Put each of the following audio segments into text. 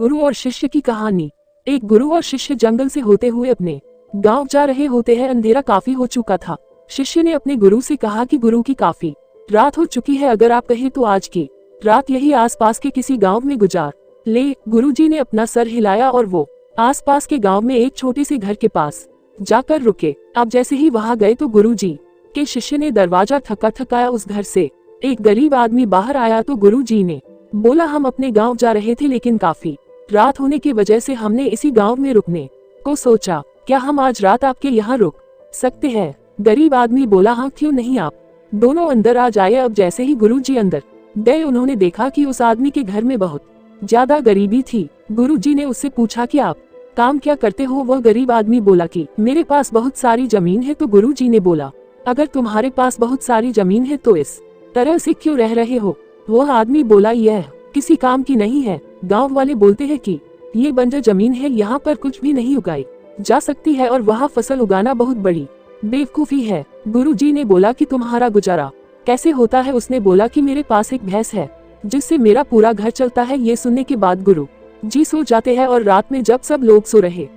गुरु और शिष्य की कहानी। एक गुरु और शिष्य जंगल से होते हुए अपने गांव जा रहे होते हैं। अंधेरा काफी हो चुका था। शिष्य ने अपने गुरु से कहा कि गुरु की काफी रात हो चुकी है, अगर आप कहें तो आज की रात यही आसपास के किसी गांव में गुजार ले। गुरुजी ने अपना सर हिलाया और वो आसपास के गांव में एक छोटे से घर के पास जाकर रुके। अब जैसे ही वहां गए तो गुरुजी के शिष्य ने दरवाजा थकाया। उस घर से एक गरीब आदमी बाहर आया तो गुरुजी ने बोला, हम अपने गांव जा रहे थे लेकिन काफी रात होने की वजह से हमने इसी गांव में रुकने को सोचा, क्या हम आज रात आपके यहाँ रुक सकते हैं? गरीब आदमी बोला, हाँ क्यों नहीं, आप दोनों अंदर आ जाए। अब जैसे ही गुरुजी अंदर गए उन्होंने देखा कि उस आदमी के घर में बहुत ज्यादा गरीबी थी। गुरुजी ने उससे पूछा कि आप काम क्या करते हो? वह गरीब आदमी बोला कि मेरे पास बहुत सारी जमीन है। तो गुरुजी ने बोला, अगर तुम्हारे पास बहुत सारी जमीन है तो इस तरह से क्यों रह रहे हो? वह आदमी बोला, यह किसी काम की नहीं है। गांव वाले बोलते हैं कि ये बंजर जमीन है, यहाँ पर कुछ भी नहीं उगाई जा सकती है और वहाँ फसल उगाना बहुत बड़ी बेवकूफी है। गुरुजी ने बोला कि तुम्हारा गुजारा कैसे होता है? उसने बोला कि मेरे पास एक भैंस है जिससे मेरा पूरा घर चलता है। ये सुनने के बाद गुरु जी सो जाते हैं और रात में जब सब लोग सो रहे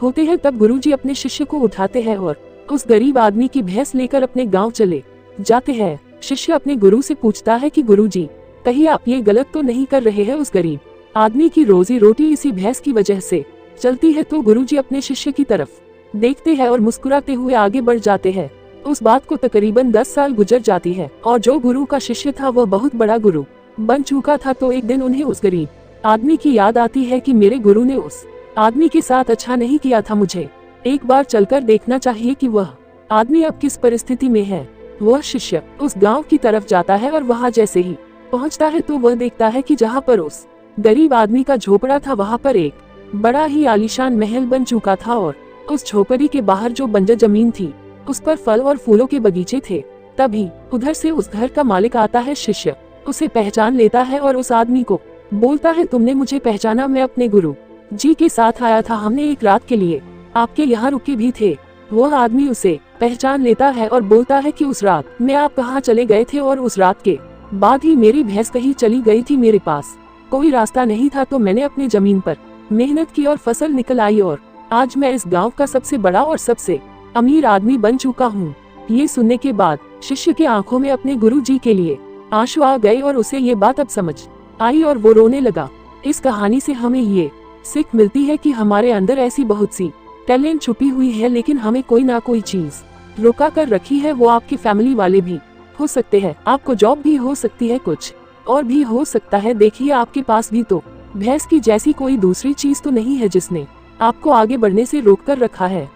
होते हैं तब गुरुजी अपने शिष्य को उठाते हैं और उस गरीब आदमी की भैंस लेकर अपने गांव चले जाते हैं। शिष्य अपने गुरु से पूछता है कि गुरुजी, कहीं आप ये गलत तो नहीं कर रहे हैं? उस गरीब आदमी की रोजी रोटी इसी भैंस की वजह से चलती है। तो गुरुजी अपने शिष्य की तरफ देखते हैं और मुस्कुराते हुए आगे बढ़ जाते हैं। उस बात को तकरीबन 10 साल गुजर जाती है और जो गुरु का शिष्य था वह बहुत बड़ा गुरु बन चुका था। तो एक दिन उन्हें उस गरीब आदमी की याद आती है कि मेरे गुरु ने उस आदमी के साथ अच्छा नहीं किया था, मुझे एक बार चलकर देखना चाहिए कि वह आदमी अब किस परिस्थिति में है। वह शिष्य उस गांव की तरफ जाता है और वहां जैसे ही पहुंचता है तो वह देखता है कि जहां पर उस गरीब आदमी का झोपड़ा था वहां पर एक बड़ा ही आलीशान महल बन चुका था और उस झोपड़ी के बाहर जो बंजर जमीन थी उस पर फल और फूलों के बगीचे थे। तभी उधर से उस घर का मालिक आता है। शिष्य उसे पहचान लेता है और उस आदमी को बोलता है, तुमने मुझे पहचाना? मैं अपने गुरु जी के साथ आया था, हमने एक रात के लिए आपके यहाँ रुके भी थे। वह आदमी उसे पहचान लेता है और बोलता है कि उस रात में आप कहाँ चले गए थे? और उस रात के बाद ही मेरी भैंस कहीं चली गई थी, मेरे पास कोई रास्ता नहीं था, तो मैंने अपनी जमीन पर मेहनत की और फसल निकल आई और आज मैं इस गांव का सबसे बड़ा और सबसे अमीर आदमी बन चुका हूँ। ये सुनने के बाद शिष्य की आंखों में अपने गुरु जी के लिए आंसू आ गए और उसे ये बात अब समझ आई और वो रोने लगा। इस कहानी से हमें ये सीख मिलती है कि हमारे अंदर ऐसी बहुत सी टैलेंट छुपी हुई है, लेकिन हमें कोई ना कोई चीज रोका कर रखी है। वो आपकी फैमिली वाले भी हो सकते हैं, आपको जॉब भी हो सकती है, कुछ और भी हो सकता है। देखिए, आपके पास भी तो भैंस की जैसी कोई दूसरी चीज तो नहीं है जिसने आपको आगे बढ़ने से रोक कर रखा है।